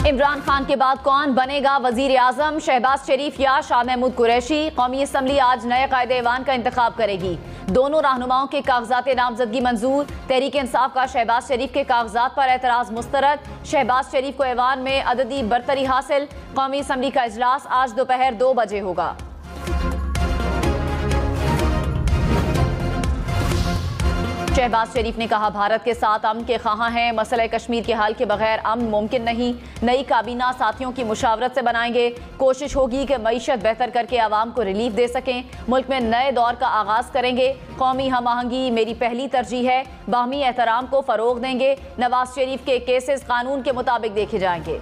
इमरान खान के बाद कौन बनेगा वजीर आजम? शहबाज शरीफ या शाह महमूद कुरैशी? कौमी असम्बली आज नए कायदे-ए-ईवान का इंतखाब करेगी। दोनों रहनुमाओं के कागजात नामजदगी मंजूर। तहरीक इंसाफ का शहबाज शरीफ के कागजात पर एतराज मुस्तरद। शहबाज शरीफ को ऐवान में अददी बरतरी हासिल। कौमी असम्बली का इजलास आज दोपहर 2 बजे होगा। शहबाज शरीफ ने कहा, भारत के साथ अमन के ख्वाहां हैं। मसला कश्मीर के हल के बगैर अमन मुमकिन नहीं। नई काबीना साथियों की मुशावरत से बनाएंगे। कोशिश होगी कि मईशत बेहतर करके आवाम को रिलीफ दे सकें। मुल्क में नए दौर का आगाज करेंगे। कौमी हम आहंगी मेरी पहली तरजीह है। बाहमी एहतराम को फरोग देंगे। नवाज शरीफ के केसेस कानून के मुताबिक देखे जाएंगे।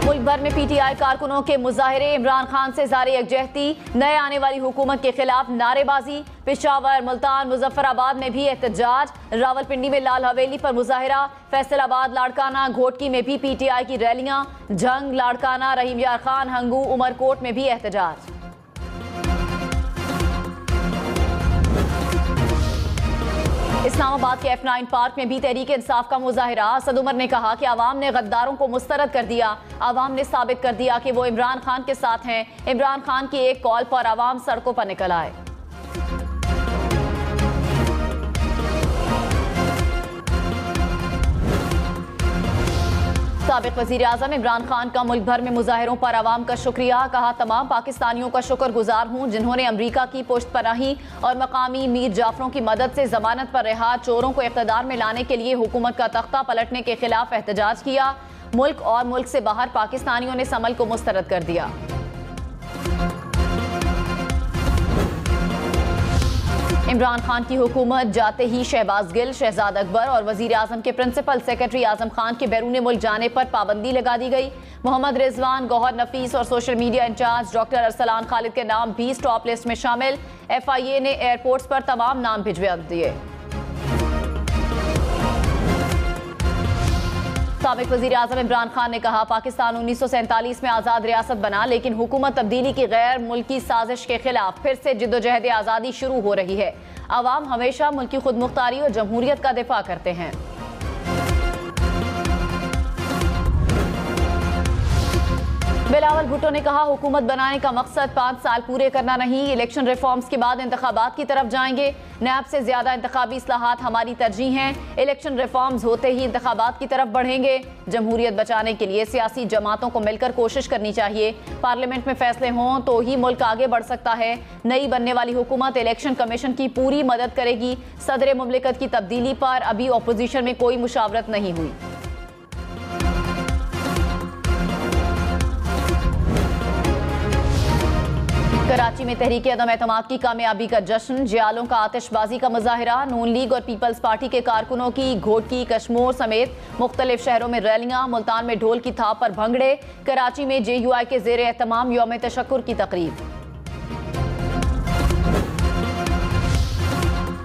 मुल्क भर में पीटीआई कारकुनों के मुजाहरे। इमरान खान से ज़ारे यकजहती। नए आने वाली हुकूमत के खिलाफ नारेबाजी। पेशावर, मुल्तान, मुजफ्फराबाद में भी एहतजाज। रावलपिंडी में लाल हवेली पर मुजाहरा। फैसलाबाद, लाड़काना, घोटकी में भी पीटीआई की रैलियां। जंग, लाड़काना, रहीम यार खान, हंगू, उमरकोट में भी एहतजाज। इस्लामाबाद के F9 पार्क में भी तहरीक इंसाफ का मुजाहरा। असद उमर ने कहा कि आवाम ने गद्दारों को मुस्तरद कर दिया। आवाम ने साबित कर दिया कि वो इमरान खान के साथ हैं। इमरान खान की एक कॉल पर आवाम सड़कों पर निकल आए। साबिक वजीर आजम इमरान खान का मुल्क भर में मुजाहिरों पर आवाम का शुक्रिया। कहा, तमाम पाकिस्तानियों का शुक्रगुजार हूँ जिन्होंने अमरीका की पुश्तपनाही और मकामी मीर जाफरों की मदद से जमानत पर रिहा चोरों को इक़्तिदार में लाने के लिए हुकूमत का तख्ता पलटने के खिलाफ एहतजाज किया। मुल्क और मुल्क से बाहर पाकिस्तानियों ने समल को मुस्तरद कर दिया। इमरान खान की हुकूमत जाते ही शहबाज गिल, शहजाद अकबर और वजीर आजम के प्रिंसिपल सेक्रेटरी आजम खान के बैरून मुल्क जाने पर पाबंदी लगा दी गई। मोहम्मद रिजवान, गौहर नफीस और social media incharge doctor Arsalan Khalid के नाम भी स्टॉप लिस्ट में शामिल। FIA ने एयरपोर्ट्स पर तमाम नाम भिजवा दिए। साबिक वजीर आजम इमरान खान ने कहा, पाकिस्तान 1947 में आज़ाद रियासत बना, लेकिन हुकूमत तब्दीली की गैर मुल्की साजिश के खिलाफ फिर से जिद्दोजहद आज़ादी शुरू हो रही है। आवाम हमेशा मुल्की खुद मुख्तारी और जमहूरियत का दिफा करते हैं। बिलावल भुट्टो ने कहा, हुकूमत बनाने का मकसद 5 साल पूरे करना नहीं, इलेक्शन रिफॉर्म्स के बाद इंतखाबात की तरफ जाएंगे। नैब से ज्यादा इंतखाबी इस्लाहात हमारी तरजीह हैं। इलेक्शन रिफॉर्म्स होते ही इंतखाबात की तरफ बढ़ेंगे। जमहूरियत बचाने के लिए सियासी जमातों को मिलकर कोशिश करनी चाहिए। पार्लियामेंट में फैसले हों तो ही मुल्क आगे बढ़ सकता है। नई बनने वाली हुकूमत इलेक्शन कमीशन की पूरी मदद करेगी। सदर मुमलिकत की तब्दीली पर अभी अपोजिशन में कोई मुशावरत नहीं हुई। कराची में तहरीक अदम एतमाद की कामयाबी का जश्न। जियालों का आतिशबाजी का मुजाहिरा। नून लीग और पीपल्स पार्टी के कारकुनों की घोटकी, कश्मोर समेत मुख्तलिफ शहरों में रैलियां। मुल्तान में ढोल की थाप पर भंगड़े। कराची में JUI के जेर एहतमाम यौम तशक्कुर की तकरीब।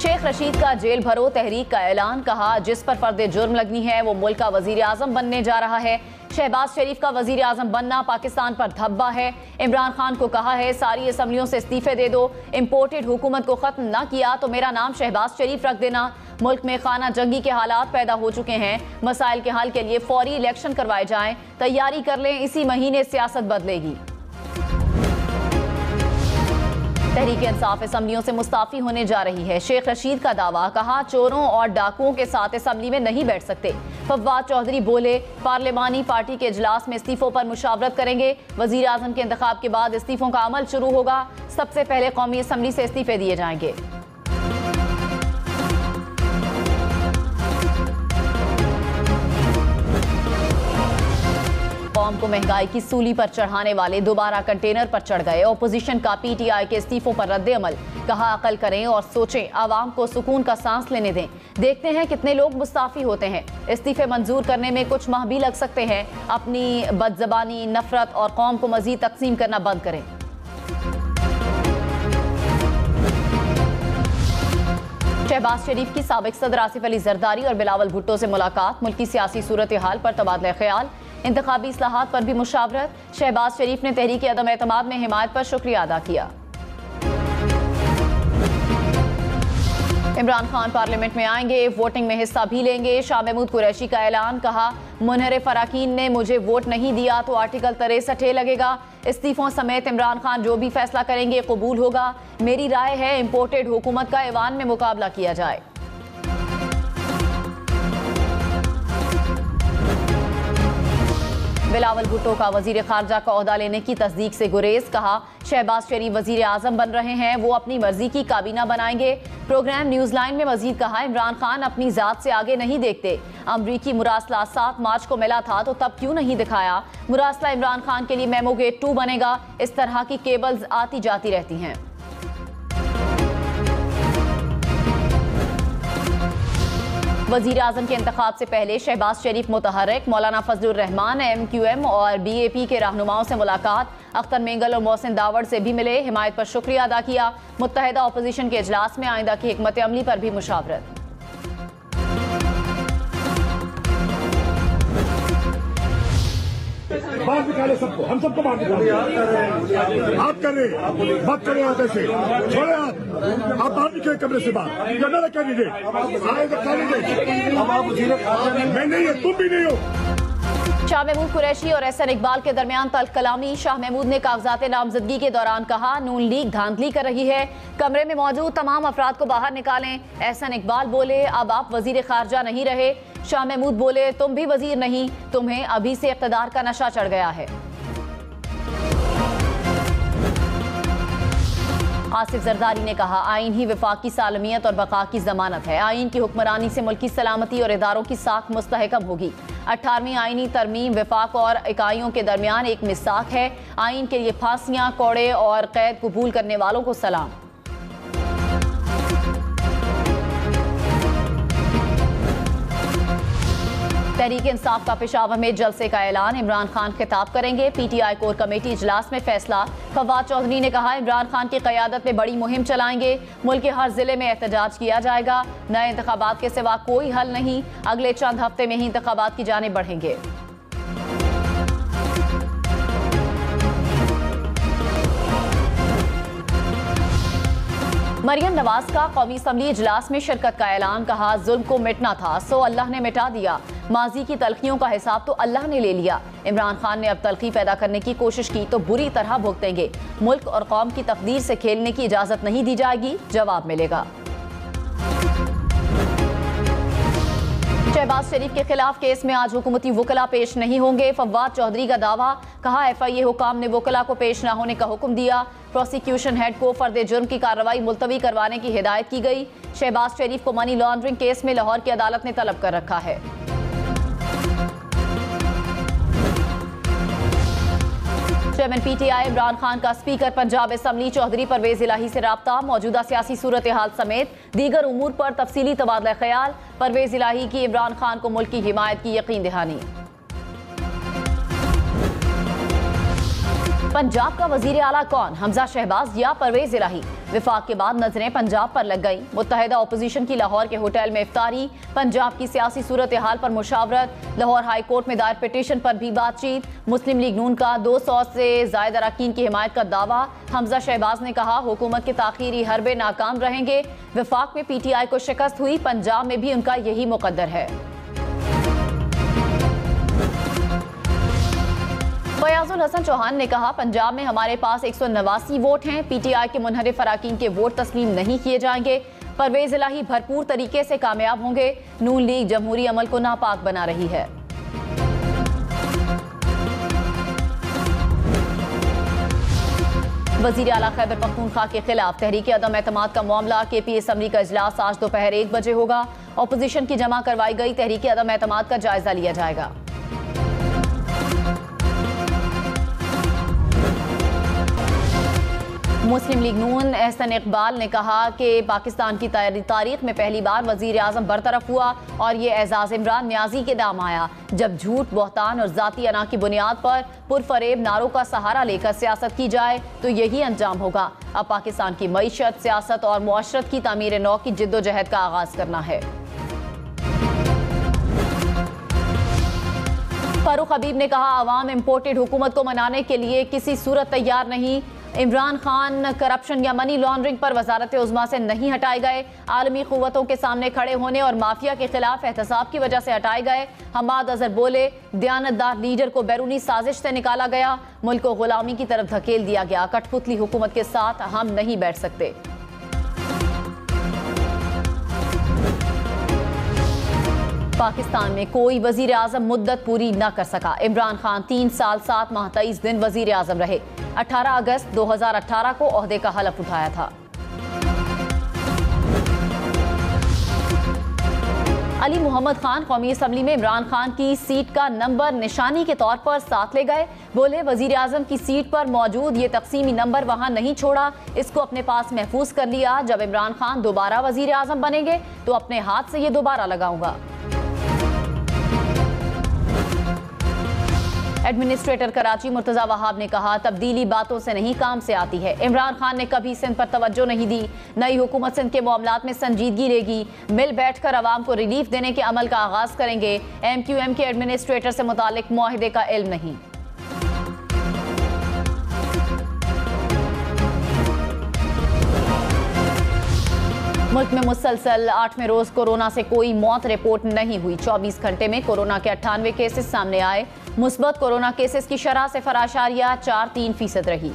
शेख रशीद का जेल भरो तहरीक का ऐलान। कहा, जिस पर फर्द जुर्म लगनी है वो मुल्क का वजीर आजम बनने जा रहा है। शहबाज शरीफ का वजीर आजम बनना पाकिस्तान पर धब्बा है। इमरान खान को कहा है, सारी असम्बलियों से इस्तीफे दे दो। इम्पोर्टेड हुकूमत को खत्म ना किया तो मेरा नाम शहबाज शरीफ रख देना। मुल्क में खाना जंगी के हालात पैदा हो चुके हैं। मसाइल के हल के लिए फौरी इलेक्शन करवाए जाएं। तैयारी कर लें, इसी महीने सियासत बदलेगी। तहरीक इंसाफ असम्बलियों से मुस्ताफी होने जा रही है। शेख रशीद का दावा। कहा, चोरों और डाकुओं के साथ असम्बली में नहीं बैठ सकते। फवाद चौधरी बोले, पार्लिमानी पार्टी के इजलास में इस्तीफों पर मुशावरत करेंगे। वजीर आजम के इंतखाब के बाद इस्तीफों का अमल शुरू होगा। सबसे पहले कौमी असम्बली से इस्तीफे दिए जाएंगे। कौम को महंगाई की सूली पर चढ़ाने वाले दोबारा कंटेनर पर चढ़ गए। ओपोजिशन का PTI के इस्तीफों पर रद्द अमल। कहा, अकल करें और सोचें, आवाम को सुकून का सांस लेने दें। देखते हैं कितने लोग मुस्ताफी होते हैं। इस्तीफे मंजूर करने में कुछ माह भी लग सकते हैं। अपनी बदजबानी, नफरत और कौम को मजीद तकसीम करना बंद करें। शहबाज शरीफ की साबिक सदर आसिफ अली जरदारी और बिलावल भुट्टो से मुलाकात। मुल्की सियासी सूरत हाल पर तबादला ख्याल। इंतखाबी इस्लाहात पर भी मुशावरत। शहबाज शरीफ ने तहरीक अदम एतमाद में हिमायत पर शुक्रिया अदा किया। इमरान खान पार्लियामेंट में आएंगे, वोटिंग में हिस्सा भी लेंगे। शाह महमूद कुरैशी का ऐलान, कहा मुनहरिफ अराकीन ने मुझे वोट नहीं दिया तो आर्टिकल 63 लगेगा। इस्तीफों समेत इमरान खान जो भी फैसला करेंगे कबूल होगा। मेरी राय है इंपोर्टेड हुकूमत का ऐवान में मुकाबला किया जाए। बिलावल भुट्टो का वजीर खारजा का ओहदा लेने की तस्दीक से गुरेज, कहा शहबाज शरीफ वजीर आजम बन रहे हैं, वो अपनी मर्जी की काबीना बनाएंगे। प्रोग्राम न्यूज लाइन में मजीद कहा इमरान खान अपनी जात से आगे नहीं देखते। अमरीकी मुरासला 7 मार्च को मिला था तो तब क्यों नहीं दिखाया? मुरासला इमरान खान के लिए मेमो गेट 2 बनेगा। इस तरह की केबल्स आती जाती रहती हैं। वजीर आजम के इंतखाब से पहले शहबाज शरीफ मुतहर्रिक, मौलाना फजलुर रहमान MQM और BAP के रहनुमाओं से मुलाकात। अख्तर मेंगल और मोहसिन दावड़ से भी मिले, हिमायत पर शुक्रिया अदा किया। मुत्तहिदा अपोजिशन के इजलास में आइंदा की हिकमत अमली पर भी मुशावरत। बाहर निकाले सबको, हम सबको बाहर निकाले। आप कर रहे मत करें, आप ऐसे छोड़े आप बाहर निकले कमरे से बाहर। जनरल कैंडिडेट मैं नहीं है, तुम भी नहीं हो। शाह महमूद कुरैशी और एहसन इकबाल के दरमियान तल्ख कलामी। शाह महमूद ने कागजात नामजदगी के दौरान कहा नून लीग धांधली कर रही है, कमरे में मौजूद तमाम अफराद को बाहर निकालें। एहसन इकबाल बोले अब आप वजीर खारजा नहीं रहे। शाह महमूद बोले तुम भी वजीर नहीं, तुम्हें अभी से इक़्तिदार का नशा चढ़ गया है। आसिफ जरदारी ने कहा आइन ही वफाक की सालमियत और बका की जमानत है। आइन की हुक्मरानी से मुल्क की सलामती और इदारों की साख मुस्तहकम होगी। 18वीं आइनी तरमीम वफाक और इकाइयों के दरमियान एक मिसाक है। आइन के लिए फांसियां, कोड़े और कैद कबूल करने वालों को सलाम। तहरीक इंसाफ का पेशावर में जलसे का ऐलान, इमरान खान खिताब करेंगे। PTI कोर कमेटी इजलास में फैसला। फवाद चौधरी ने कहा इमरान खान की क़यादत में बड़ी मुहिम चलाएंगे, मुल्क के हर जिले में एहतजाज किया जाएगा। नए इंतखाबात के सिवा कोई हल नहीं, अगले चंद हफ्ते में ही इंतखाबात की जानिब बढ़ेंगे। मरियम नवाज का कौमी असम्बली इजलास में शिरकत का ऐलान, कहा जुल्म को मिटना था सो अल्लाह ने मिटा दिया। माजी की तलखियों का हिसाब तो अल्लाह ने ले लिया। इमरान खान ने अब तलखी पैदा करने की कोशिश की तो बुरी तरह भुगतेंगे। मुल्क और कौम की तकदीर से खेलने की इजाजत नहीं दी जाएगी, जवाब मिलेगा। शहबाज शरीफ के खिलाफ केस में आज हुकूमती वकला पेश नहीं होंगे। फवाद चौधरी का दावा, कहा FIA हुकाम ने वकला को पेश न होने का हुक्म दिया। प्रोसिक्यूशन हेड को फर्द जुर्म की कार्रवाई मुलतवी करवाने की हिदायत की गई। शहबाज शरीफ को मनी लॉन्ड्रिंग केस में लाहौर की अदालत ने तलब कर रखा है। चेयरमैन PTI इमरान खान का स्पीकर पंजाब असम्बली चौधरी परवेज इलाही से राब्ता। मौजूदा सियासी सूरत हाल समेत दीगर उमूर पर तफसीली तबादला ख्याल। परवेज इलाही की इमरान खान को मुल्क की हिमायत की यकीन दहानी। पंजाब का वजीर आला कौन, हमजा शहबाज या परवेज इलाही? विफाक के बाद नजरें पंजाब पर लग गई। मुत्तहिदा अपोजिशन की लाहौर के होटल में इफ्तारी। पंजाब की सियासी सूरत हाल पर मुशावरत। लाहौर हाई कोर्ट में दायर पिटीशन पर भी बातचीत। मुस्लिम लीग नून का 200 से ज्यादा अरकान की हिमायत का दावा। हमजा शहबाज ने कहा हुकूमत के ताखीरी हरबे नाकाम रहेंगे। विफाक में PTI को शिकस्त हुई, पंजाब में भी उनका यही मुकद्दर है। फयाजुल हसन चौहान ने कहा पंजाब में हमारे पास 189 वोट हैं। PTI के मुनहरिफ अराकीन के वोट तस्लीम नहीं किए जाएंगे। परवेज इलाही भरपूर तरीके से कामयाब होंगे। नून लीग जमहूरी अमल को नापाक बना रही है। वजीर आला खैबर पख्तूनख्वा के खिलाफ तहरीक अदम एतमाद का मामला। KP असम्बली का इजलास आज दोपहर 1 बजे होगा। अपोजिशन की जमा करवाई गई तहरीक अदम एतमाद का जायजा लिया जाएगा। मुस्लिम लीग नून एहसन इकबाल ने कहा कि पाकिस्तान की तारीख में पहली बार वजीर आजम बरतरफ हुआ और ये एजाज इमरान न्याजी के नाम आया। जब झूठ, बहतान और जाती अना की बुनियाद पर पुरफरेब नारों का सहारा लेकर सियासत की जाए तो यही अंजाम होगा। अब पाकिस्तान की मईशत, सियासत और मुआशरत की तामीर नौ की जिद्दोजहद का आगाज करना है। फारूक हबीब ने कहा अवाम इम्पोर्टेड हुकूमत को मनाने के लिए किसी सूरत तैयार नहीं। इमरान खान करप्शन या मनी लॉन्ड्रिंग पर वजारत उज़्मा से नहीं हटाए गए। आलमी क़ुव्वतों के सामने खड़े होने और माफिया के खिलाफ एहतसाब की वजह से हटाए गए। हमाद अजहर बोले, दयानतदार लीडर को बैरूनी साजिश से निकाला गया, मुल्क को गुलामी की तरफ धकेल दिया गया। कठपुतली हुकूमत के साथ हम नहीं बैठ सकते। पाकिस्तान में कोई वजीर आजम मुद्दत पूरी न कर सका। इमरान खान 3 साल 7 माह 23 दिन वजीर आजम रहे। 18 अगस्त 2018 को ओहदे का हलफ उठाया था। अली मोहम्मद खान कौमी असम्बली में इमरान खान की सीट का नंबर निशानी के तौर पर साथ ले गए। बोले, वजीर आजम की सीट पर मौजूद ये तकसीमी नंबर वहां नहीं छोड़ा, इसको अपने पास महफूज कर लिया। जब इमरान खान दोबारा वजीर आजम बनेंगे तो अपने हाथ से ये दोबारा लगाऊंगा। एडमिनिस्ट्रेटर कराची मुर्तजा वहाब ने कहा, तब्दीली बातों से नहीं काम से आती है। इमरान खान ने कभी सिंध पर तवज्जो नहीं दी। नई हुकूमत सिंध के मामलात में संजीदगी रहेगी। मिल बैठकर अवाम को रिलीफ देने के अमल का आगाज करेंगे। MQM के एडमिनिस्ट्रेटर से मुतालिक मुआहिदे का इल्म नहीं। मुल्क में मुसलसल 8वें रोज कोरोना से कोई मौत रिपोर्ट नहीं हुई। 24 घंटे में कोरोना के 98 केसेस सामने आए। मुस्बत कोरोना केसेस की शरह 0.43% रही।